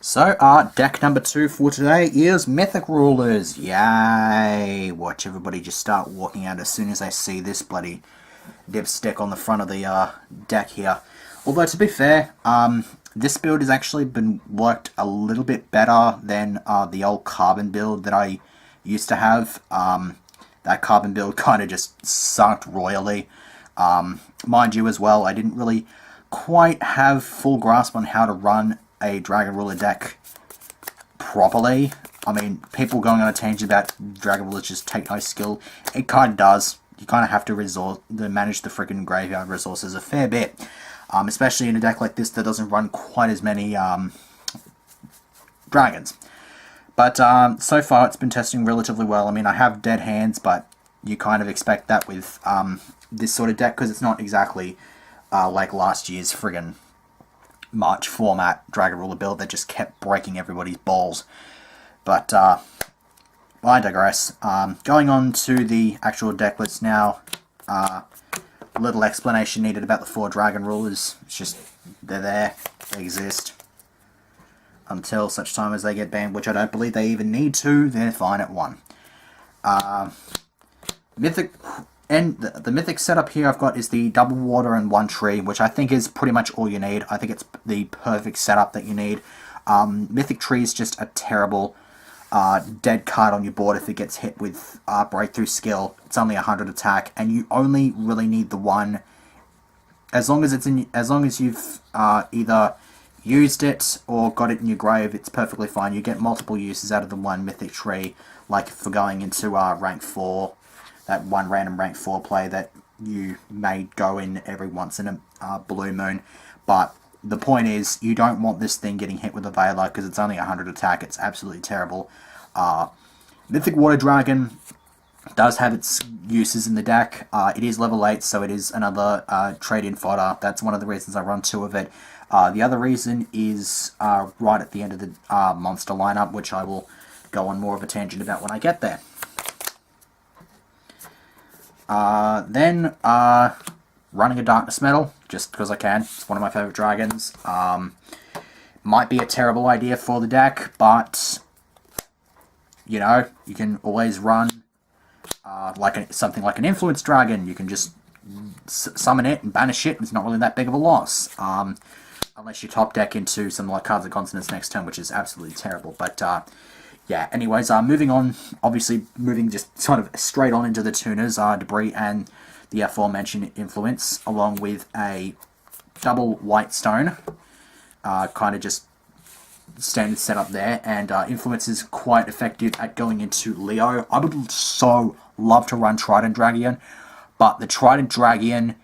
So, deck number 2 for today is Mythic Rulers. Yay! Watch everybody just start walking out as soon as they see this bloody dipstick on the front of the deck here. Although, to be fair, this build has actually been worked a little bit better than the old carbon build that I used to have. That carbon build kind of just sucked royally. Mind you as well, I didn't really quite have full grasp on how to run a Dragon Ruler deck properly. I mean, people going on a tangent about Dragon Rulers just take no skill. It kind of does. You kind of have to manage the freaking graveyard resources a fair bit. Especially in a deck like this that doesn't run quite as many dragons. But so far it's been testing relatively well. I mean, I have dead hands, but you kind of expect that with this sort of deck because it's not exactly like last year's friggin' March format Dragon Ruler build that just kept breaking everybody's balls. But I digress. Going on to the actual deck list now. Little explanation needed about the 4 Dragon Rulers. It's just, they're there, they exist. Until such time as they get banned, which I don't believe they even need to, they're fine at 1. Mythic, and the Mythic setup here I've got is the double water and 1 tree, which I think is pretty much all you need. I think it's the perfect setup that you need. Mythic tree is just a terrible dead card on your board if it gets hit with breakthrough skill. It's only 100 attack, and you only really need the 1. As long as you've either used it or got it in your grave, it's perfectly fine. You get multiple uses out of the 1 Mythic tree, like for going into rank 4, that 1 random rank 4 play that you may go in every once in a blue moon. But the point is, you don't want this thing getting hit with a Veiler because it's only 100 attack. It's absolutely terrible. Mythic Water Dragon does have its uses in the deck. It is level 8, so it is another trade-in fodder. That's one of the reasons I run 2 of it. The other reason is right at the end of the monster lineup, which I will go on more of a tangent about when I get there. Then running a Darkness Metal, just because I can. It's one of my favourite dragons. Might be a terrible idea for the deck, but you know, you can always run something like an Influence Dragon. You can just summon it and banish it, and it's not really that big of a loss. Unless you top deck into something like Cards of Consonance next turn, which is absolutely terrible. But yeah, anyways, moving on, obviously moving just sort of straight on into the tuners, Debris and the aforementioned Influence, along with a double White Stone, kind of just standard setup there, and Influence is quite effective at going into Leo. I would so love to run Trident Dragon, but the Trident Dragon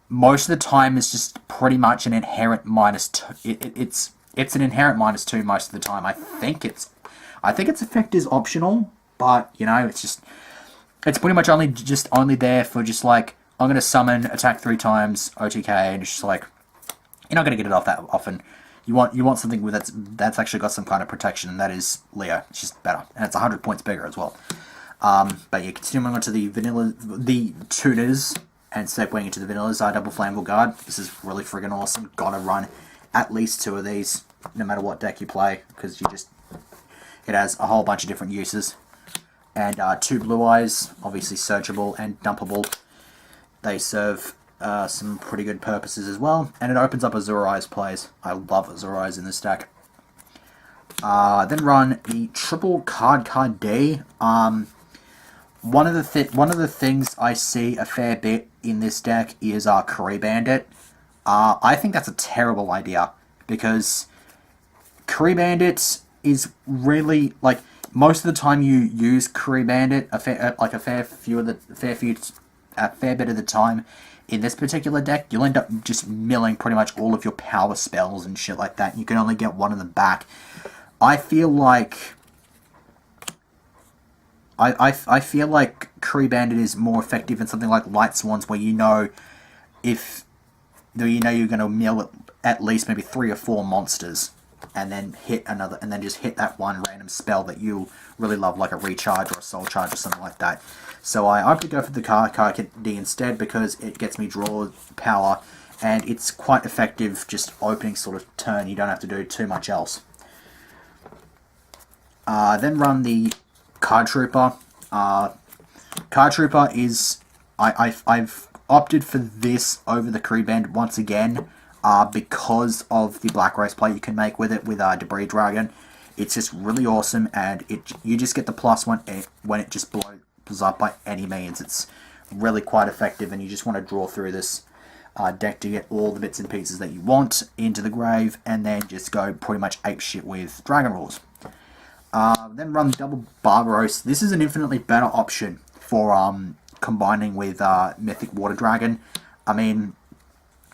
most of the time is just pretty much an inherent -2. It's an inherent -2 most of the time. I think its effect is optional, but you know, it's pretty much only there for just like, I'm gonna summon, attack 3 times, OTK, and it's just like, you're not gonna get it off that often. You want something that's actually got some kind of protection, and that is Leo. It's just better, and it's 100 points bigger as well. But yeah, continuing on to the tuners, and segueing into the vanillas, double Flammable Guard. This is really friggin' awesome. Gotta run at least 2 of these, no matter what deck you play, because it has a whole bunch of different uses. And 2 Blue Eyes, obviously searchable and dumpable. They serve some pretty good purposes as well, and it opens up Azure Eyes plays. I love Azure Eyes in this deck. Then run the triple card D. One of the things I see a fair bit in this deck is Curry Bandit. I think that's a terrible idea, because Curry Bandit is really, like, most of the time you use Curry Bandit a fair bit of the time. In this particular deck, you'll end up just milling pretty much all of your power spells and shit like that, and you can only get 1 of them back. I feel like I feel like Curry Bandit is more effective in something like Light Swans, where you know you're going to mill at least maybe 3 or 4 monsters, and then just hit that 1 random spell that you really love, like a Recharge or a Soul Charge or something like that. So I opted to go for the card D instead, because it gets me draw power, and it's quite effective just opening sort of turn. You don't have to do too much else. Then run the Card Trooper. Card Trooper is... I've opted for this over the Creed Band once again because of the Black Race play you can make with it with Debris Dragon. It's just really awesome, and you just get the +1 when it just blows up by any means. It's really quite effective, and you just want to draw through this deck to get all the bits and pieces that you want into the grave, and then just go pretty much apeshit with Dragon Rules. Then run double Barbaros. This is an infinitely better option for combining with Mythic Water Dragon. I mean,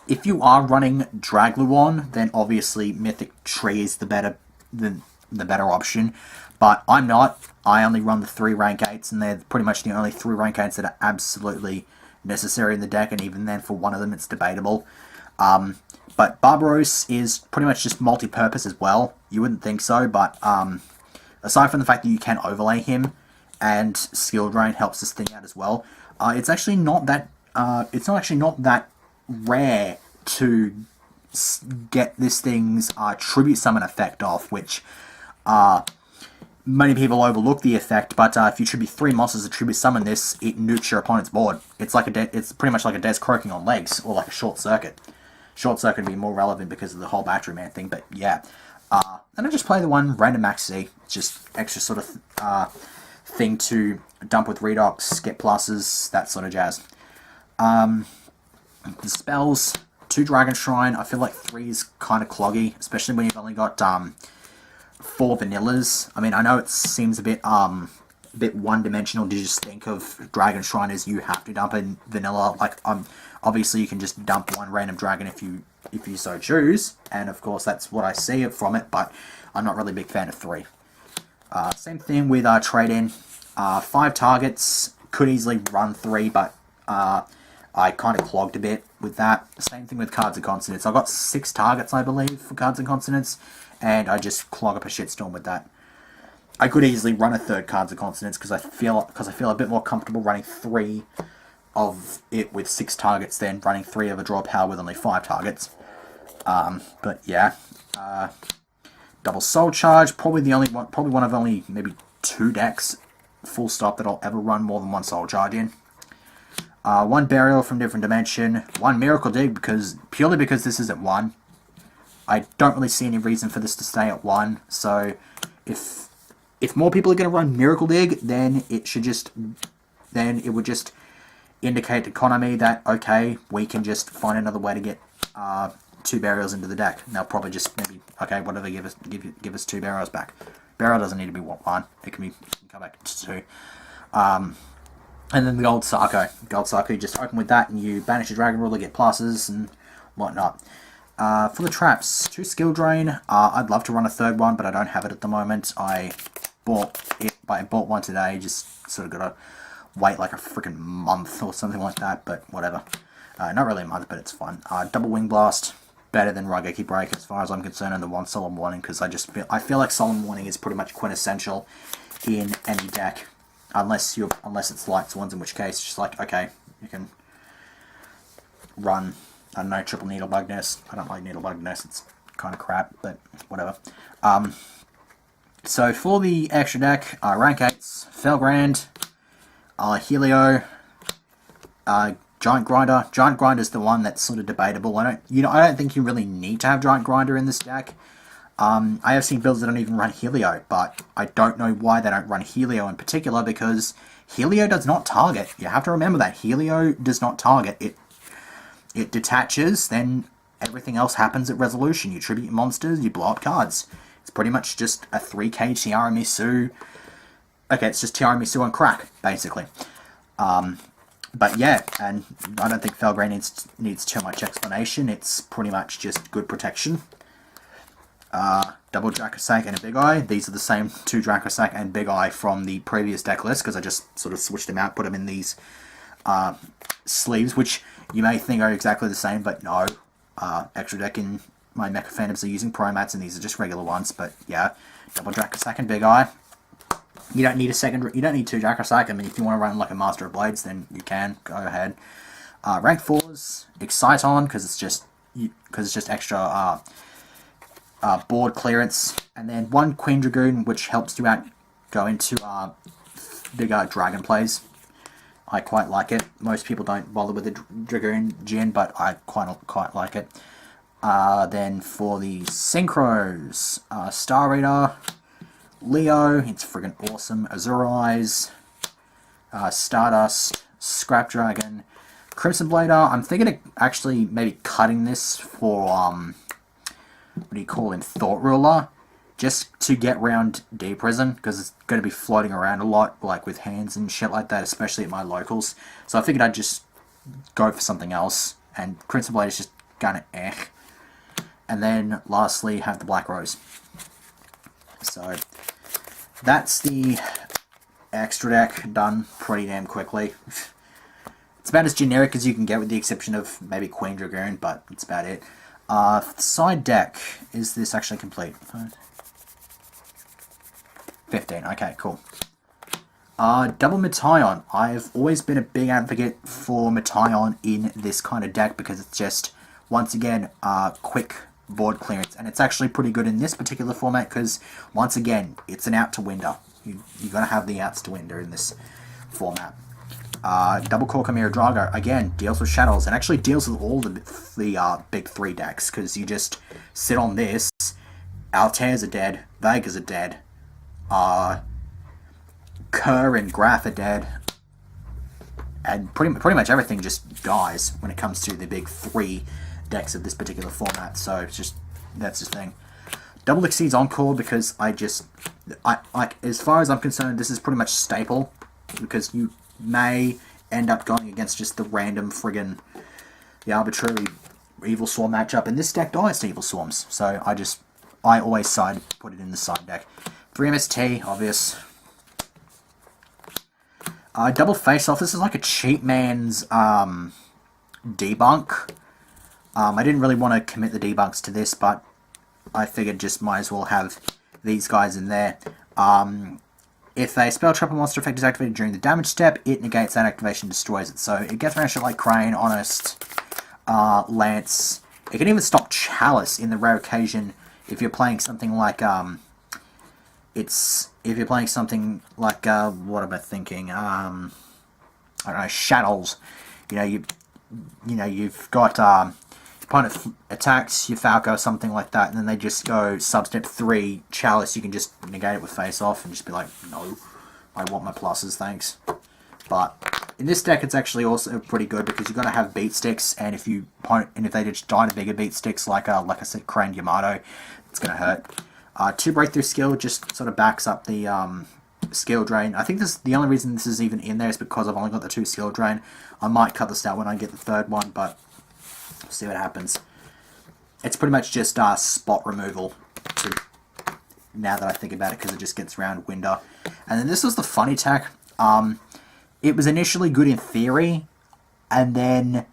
if you are running Dragluon, then obviously Mythic Tree is the better option. But I'm not. I only run the 3 rank 8s, and they're pretty much the only 3 rank 8s that are absolutely necessary in the deck, and even then, for one of them, it's debatable. But Barbaros is pretty much just multi-purpose as well. You wouldn't think so, but aside from the fact that you can overlay him, and Skill Drain helps this thing out as well, it's actually not that. It's actually not that rare to get this thing's Tribute Summon effect off, which many people overlook the effect, but if you tribute 3 monsters to Tribute Summon this, it nukes your opponent's board. It's like it's pretty much like a Des Croaking on legs, or like a Short Circuit. Short Circuit would be more relevant because of the whole Battery Man thing, but yeah. And I just play the one Random Max C. It's just extra sort of thing to dump with Redox, get pluses, that sort of jazz. The spells, 2 Dragon Shrine. I feel like 3 is kind of cloggy, especially when you've only got 4 vanillas. I mean, I know it seems a bit one-dimensional to just think of Dragon Shrine as you have to dump in vanilla. Like, obviously you can just dump 1 random dragon if you so choose, and of course that's what I see from it, but I'm not really a big fan of 3. Same thing with Trade-In. 5 targets, could easily run 3, but I kind of clogged a bit with that. Same thing with Cards and Consonants. I got 6 targets, I believe, for Cards and Consonants, and I just clog up a shitstorm with that. I could easily run a 3rd Cards and Consonants because I feel a bit more comfortable running 3 of it with 6 targets than running 3 of a draw power with only 5 targets. But yeah, double Soul Charge, probably one of only maybe 2 decks, full stop, that I'll ever run more than 1 Soul Charge in. 1 Burial from Different Dimension, 1 Miracle Dig, purely because this is at 1. I don't really see any reason for this to stay at 1, so if more people are going to run Miracle Dig, then it would just indicate to Konami that, okay, we can just find another way to get 2 Burials into the deck. And they'll probably just maybe, okay, whatever, give us 2 Burials back. Burial doesn't need to be 1, it can come back to 2. And then the Gold Sarko. Gold Sarko, you just open with that and you banish a Dragon Ruler, get pluses and whatnot. For the traps, 2 Skill Drain. I'd love to run a 3rd one, but I don't have it at the moment. I bought one today, just sort of got to wait like a freaking month or something like that, but whatever. Not really a month, but it's fun. Double Wing Blast, better than Raigeki Break as far as I'm concerned, and the 1 Solemn Warning, because I feel like Solemn Warning is pretty much quintessential in any deck, unless it's Light Swans, in which case it's just like, okay, you can run, I don't know, Triple Needlebug Nest. I don't like Needlebug Nest, it's kind of crap, but whatever. So for the extra deck, rank 8s, Felgrand, Helio, Giant Grinder. Giant Grinder is the one that's sort of debatable. I don't think you really need to have Giant Grinder in this deck. I have seen builds that don't even run Helio, but I don't know why they don't run Helio in particular, because Helio does not target. You have to remember that. Helio does not target. It detaches, then everything else happens at resolution. You tribute monsters, you blow up cards. It's pretty much just a 3k Tiramisu. Okay, it's just Tiramisu on crack, basically. But yeah, and I don't think Felgrand needs too much explanation. It's pretty much just good protection. Double Dracosac and a Big Eye. These are the same 2 Dracosac and Big Eye from the previous deck list, because I just sort of switched them out, put them in these sleeves, which you may think are exactly the same, but no. Extra deck in my Mecha Phantoms are using Promats, and these are just regular ones, but yeah. Double Dracosac and Big Eye. You don't need 2 Dracosac. I mean, if you want to run like a Master of Blades, then you can. Go ahead. Rank 4s, Exciton, because it's just extra board clearance, and then 1 Queen Dragoon, which helps you out go into bigger dragon plays. I quite like it. Most people don't bother with the Dragoon Djinn, but I quite like it. Then for the Synchros, Star Reader, Leo, it's friggin' awesome. Azure Eyes, Stardust, Scrap Dragon, Crimson Blader. I'm thinking of actually maybe cutting this for, what do you call him, Thought Ruler, just to get around D Prison, because it's going to be floating around a lot, like with hands and shit like that, especially at my locals. So I figured I'd just go for something else, and Crimson Blade is just kind of eh. And then lastly, have the Black Rose. So that's the extra deck done pretty damn quickly. It's about as generic as you can get, with the exception of maybe Queen Dragoon, but that's about it. Side deck, is this actually complete? 15, okay, cool. Double Metaion. I've always been a big advocate for Metaion in this kind of deck because it's just, once again, quick board clearance. And it's actually pretty good in this particular format because, once again, it's an out to winder. You're going to have the outs to winder in this format. Double Core Chimera Drago, again, deals with Shadows, and actually deals with all the big 3 decks, because you just sit on this, Altairs are dead, Vegas are dead, Kerr and Graph are dead, and pretty much everything just dies when it comes to the big 3 decks of this particular format. So it's just, that's the thing. Double Exceeds Encore, because I like, as far as I'm concerned, this is pretty much staple, because you may end up going against just the random friggin' the arbitrary Evil Swarm matchup, and this deck dies to Evil Swarms, so I always put it in the side deck. 3MST, obvious. Double Face Off, this is like a cheap man's debunk. I didn't really want to commit the debunks to this, but I figured just might as well have these guys in there. If a spell trap or monster effect is activated during the damage step, it negates that activation and destroys it. So it gets around shit like Crane, Honest, Lance. It can even stop Chalice in the rare occasion if you're playing something like what am I thinking? I don't know, Shadows. You've got opponent attacks your Falco or something like that, and then they just go sub-step 3 Chalice. You can just negate it with Face Off and just be like, no, I want my pluses, thanks. But in this deck, it's actually also pretty good because you've got to have beat sticks, and if they just die to bigger beat sticks, like I said, Crane Yamato, it's gonna hurt. 2 Breakthrough Skill just sort of backs up the skill drain. I think the only reason this is even in there is because I've only got the 2 skill drain. I might cut this out when I get the 3rd one, but we'll see what happens. It's pretty much just spot removal, now that I think about it, because it just gets around Winder. And then this was the funny tech. It was initially good in theory, and then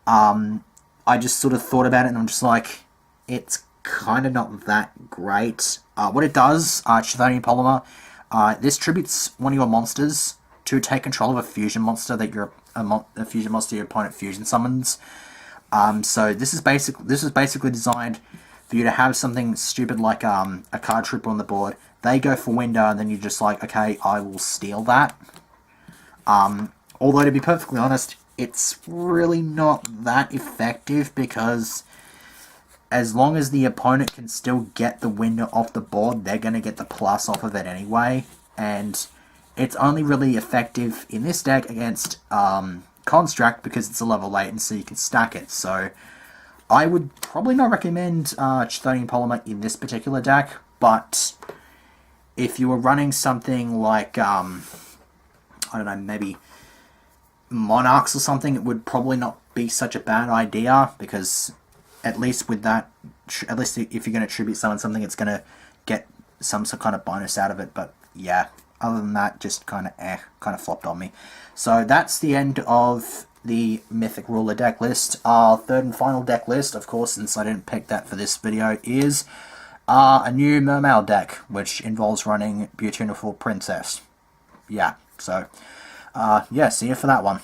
I just sort of thought about it, and I'm just like, it's kind of not that great. What it does, Chthonian Polymer, this tributes one of your monsters to take control of a fusion monster that a fusion monster your opponent fusion summons. So this is basically designed for you to have something stupid like a card trooper on the board. They go for Winder, and then you're just like, okay, I will steal that. Although, to be perfectly honest, it's really not that effective, because as long as the opponent can still get the Winder off the board, they're going to get the plus off of it anyway. And it's only really effective in this deck against Construct because it's a level latency, you can stack it. So I would probably not recommend Chthonian Polymer in this particular deck, but if you were running something like, I don't know, maybe Monarchs or something, it would probably not be such a bad idea, because at least with that, at least if you're going to tribute summon something, it's going to get some kind of bonus out of it. But yeah, other than that, just kind of flopped on me. So that's the end of the Mythic Ruler deck list. Our third and final deck list, of course, since I didn't pick that for this video, is a new Mermail deck, which involves running Beautiful Princess. Yeah, so, yeah, see you for that one.